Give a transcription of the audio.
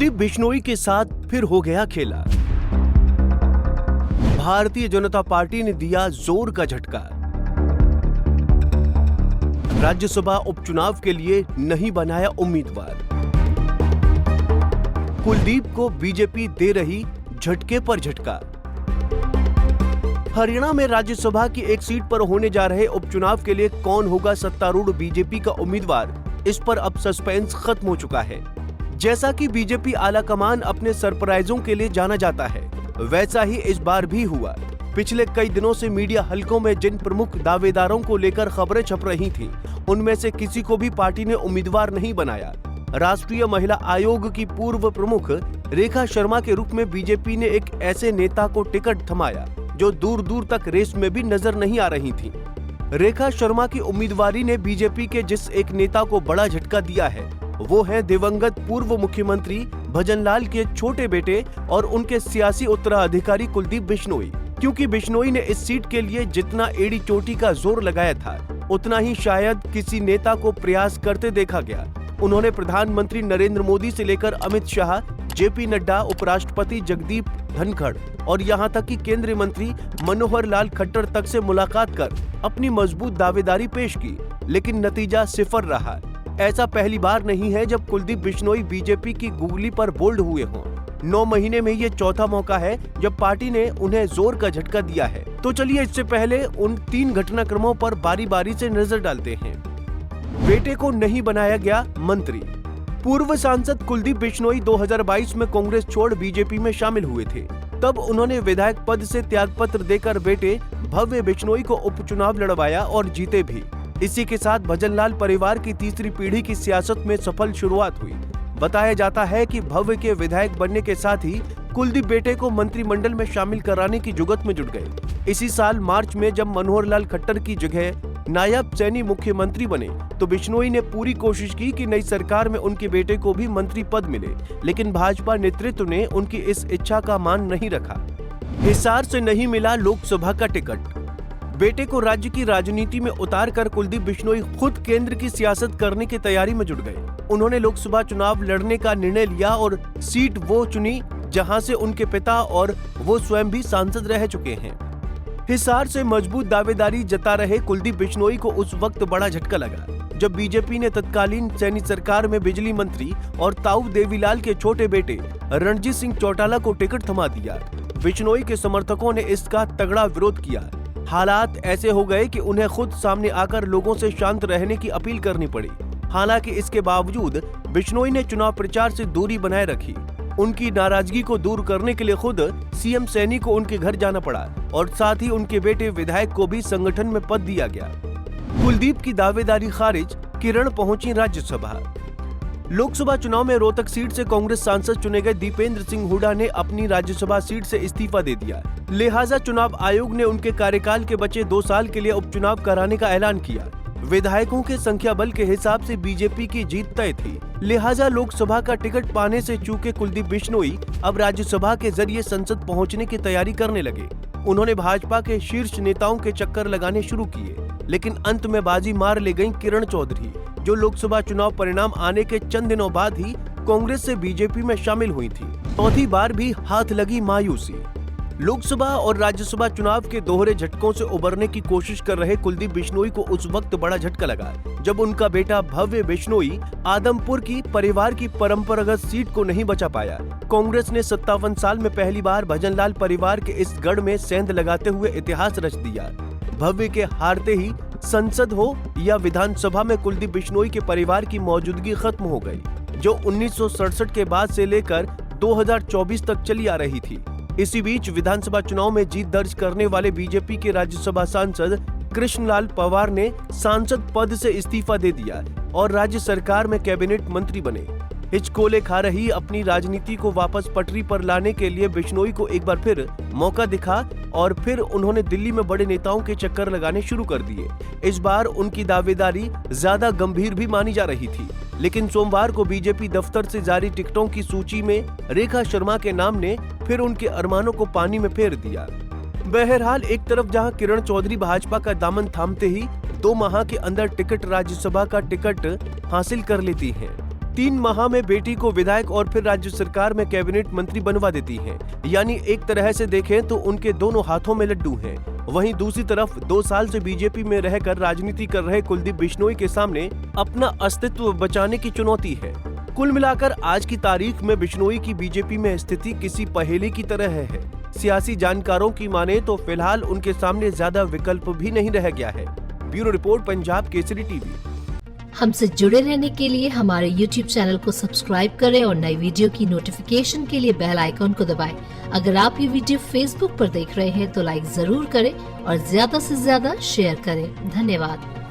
कुलदीप बिश्नोई के साथ फिर हो गया खेला। भारतीय जनता पार्टी ने दिया जोर का झटका। राज्यसभा उपचुनाव के लिए नहीं बनाया उम्मीदवार। कुलदीप को बीजेपी दे रही झटके पर झटका। हरियाणा में राज्यसभा की एक सीट पर होने जा रहे उपचुनाव के लिए कौन होगा सत्तारूढ़ बीजेपी का उम्मीदवार, इस पर अब सस्पेंस खत्म हो चुका है। जैसा कि बीजेपी आलाकमान अपने सरप्राइजों के लिए जाना जाता है, वैसा ही इस बार भी हुआ। पिछले कई दिनों से मीडिया हलकों में जिन प्रमुख दावेदारों को लेकर खबरें छप रही थीं, उनमें से किसी को भी पार्टी ने उम्मीदवार नहीं बनाया। राष्ट्रीय महिला आयोग की पूर्व प्रमुख रेखा शर्मा के रूप में बीजेपी ने एक ऐसे नेता को टिकट थमाया जो दूर दूर तक रेस में भी नजर नहीं आ रही थी। रेखा शर्मा की उम्मीदवारी ने बीजेपी के जिस एक नेता को बड़ा झटका दिया है, वो है दिवंगत पूर्व मुख्यमंत्री भजनलाल के छोटे बेटे और उनके सियासी उत्तराधिकारी कुलदीप बिश्नोई। क्योंकि बिश्नोई ने इस सीट के लिए जितना एड़ी चोटी का जोर लगाया था, उतना ही शायद किसी नेता को प्रयास करते देखा गया। उन्होंने प्रधानमंत्री नरेंद्र मोदी से लेकर अमित शाह, जेपी नड्डा, उपराष्ट्रपति जगदीप धनखड़ और यहां तक कि केंद्रीय मंत्री मनोहर लाल खट्टर तक से मुलाकात कर अपनी मजबूत दावेदारी पेश की, लेकिन नतीजा सिफर रहा। ऐसा पहली बार नहीं है जब कुलदीप बिश्नोई बीजेपी की गूगली पर बोल्ड हुए हों। 9 महीने में ये चौथा मौका है जब पार्टी ने उन्हें जोर का झटका दिया है। तो चलिए इससे पहले उन 3 घटनाक्रमों पर बारी बारी से नजर डालते हैं। बेटे को नहीं बनाया गया मंत्री। पूर्व सांसद कुलदीप बिश्नोई 2022 में कांग्रेस छोड़ बीजेपी में शामिल हुए थे। तब उन्होंने विधायक पद से त्यागपत्र देकर बेटे भव्य बिश्नोई को उपचुनाव लड़वाया और जीते भी। इसी के साथ भजनलाल परिवार की तीसरी पीढ़ी की सियासत में सफल शुरुआत हुई। बताया जाता है कि भव्य के विधायक बनने के साथ ही कुलदीप बेटे को मंत्रिमंडल में शामिल कराने की जुगत में जुट गए। इसी साल मार्च में जब मनोहर लाल खट्टर की जगह नायब सैनी मुख्यमंत्री बने, तो बिश्नोई ने पूरी कोशिश की कि नई सरकार में उनके बेटे को भी मंत्री पद मिले, लेकिन भाजपा नेतृत्व ने उनकी इस इच्छा का मान नहीं रखा। हिसार से नहीं मिला लोकसभा का टिकट। बेटे को राज्य की राजनीति में उतार कर कुलदीप बिश्नोई खुद केंद्र की सियासत करने की तैयारी में जुट गए। उन्होंने लोकसभा चुनाव लड़ने का निर्णय लिया और सीट वो चुनी जहां से उनके पिता और वो स्वयं भी सांसद रह चुके हैं। हिसार से मजबूत दावेदारी जता रहे कुलदीप बिश्नोई को उस वक्त बड़ा झटका लगा जब बीजेपी ने तत्कालीन सैनी सरकार में बिजली मंत्री और ताऊ देवीलाल के छोटे बेटे रणजीत सिंह चौटाला को टिकट थमा दिया। बिश्नोई के समर्थकों ने इसका तगड़ा विरोध किया। हालात ऐसे हो गए कि उन्हें खुद सामने आकर लोगों से शांत रहने की अपील करनी पड़ी। हालांकि इसके बावजूद बिश्नोई ने चुनाव प्रचार से दूरी बनाए रखी। उनकी नाराजगी को दूर करने के लिए खुद सीएम सैनी को उनके घर जाना पड़ा और साथ ही उनके बेटे विधायक को भी संगठन में पद दिया गया। कुलदीप की दावेदारी खारिज, किरण पहुंची राज्यसभा। लोकसभा चुनाव में रोहतक सीट से कांग्रेस सांसद चुने गए दीपेंद्र सिंह हुड्डा ने अपनी राज्यसभा सीट से इस्तीफा दे दिया। लिहाजा चुनाव आयोग ने उनके कार्यकाल के बचे 2 साल के लिए उपचुनाव कराने का ऐलान किया। विधायकों के संख्या बल के हिसाब से बीजेपी की जीत तय थी। लिहाजा लोकसभा का टिकट पाने से चूके कुलदीप बिश्नोई अब राज्यसभा के जरिए संसद पहुंचने की तैयारी करने लगे। उन्होंने भाजपा के शीर्ष नेताओं के चक्कर लगाने शुरू किए, लेकिन अंत में बाजी मार ले गईं किरण चौधरी, जो लोकसभा चुनाव परिणाम आने के चंद दिनों बाद ही कांग्रेस से बीजेपी में शामिल हुई थी। चौथी बार भी हाथ लगी मायूसी। लोकसभा और राज्यसभा चुनाव के दोहरे झटकों से उबरने की कोशिश कर रहे कुलदीप बिश्नोई को उस वक्त बड़ा झटका लगा जब उनका बेटा भव्य बिश्नोई आदमपुर की परिवार की परंपरागत सीट को नहीं बचा पाया। कांग्रेस ने 57 साल में पहली बार भजनलाल परिवार के इस गढ़ में सेंध लगाते हुए इतिहास रच दिया। भव्य के हारते ही संसद हो या विधानसभा में कुलदीप बिश्नोई के परिवार की मौजूदगी खत्म हो गई, जो 1967 के बाद से लेकर 2024 तक चली आ रही थी। इसी बीच विधानसभा चुनाव में जीत दर्ज करने वाले बीजेपी के राज्यसभा सांसद कृष्णलाल पंवार ने सांसद पद से इस्तीफा दे दिया और राज्य सरकार में कैबिनेट मंत्री बने। हिचकोले खा रही अपनी राजनीति को वापस पटरी पर लाने के लिए बिश्नोई को एक बार फिर मौका दिखा और फिर उन्होंने दिल्ली में बड़े नेताओं के चक्कर लगाने शुरू कर दिए। इस बार उनकी दावेदारी ज्यादा गंभीर भी मानी जा रही थी, लेकिन सोमवार को बीजेपी दफ्तर से जारी टिकटों की सूची में रेखा शर्मा के नाम ने फिर उनके अरमानों को पानी में फेर दिया। बहरहाल एक तरफ जहां किरण चौधरी भाजपा का दामन थामते ही 2 माह के अंदर टिकट राज्यसभा का टिकट हासिल कर लेती हैं, 3 माह में बेटी को विधायक और फिर राज्य सरकार में कैबिनेट मंत्री बनवा देती हैं। यानी एक तरह से देखें तो उनके दोनों हाथों में लड्डू हैं। वहीं दूसरी तरफ 2 साल से बीजेपी में रहकर राजनीति कर रहे कुलदीप बिश्नोई के सामने अपना अस्तित्व बचाने की चुनौती है। कुल मिलाकर आज की तारीख में बिश्नोई की बीजेपी में स्थिति किसी पहेली की तरह है। सियासी जानकारों की माने तो फिलहाल उनके सामने ज्यादा विकल्प भी नहीं रह गया है। Bureau report, Punjab Kesari TV. हमसे जुड़े रहने के लिए हमारे YouTube चैनल को सब्सक्राइब करें और नई वीडियो की नोटिफिकेशन के लिए बेल आइकॉन को दबाएं। अगर आप ये वीडियो Facebook पर देख रहे हैं तो लाइक जरूर करें और ज्यादा से ज्यादा शेयर करें। धन्यवाद।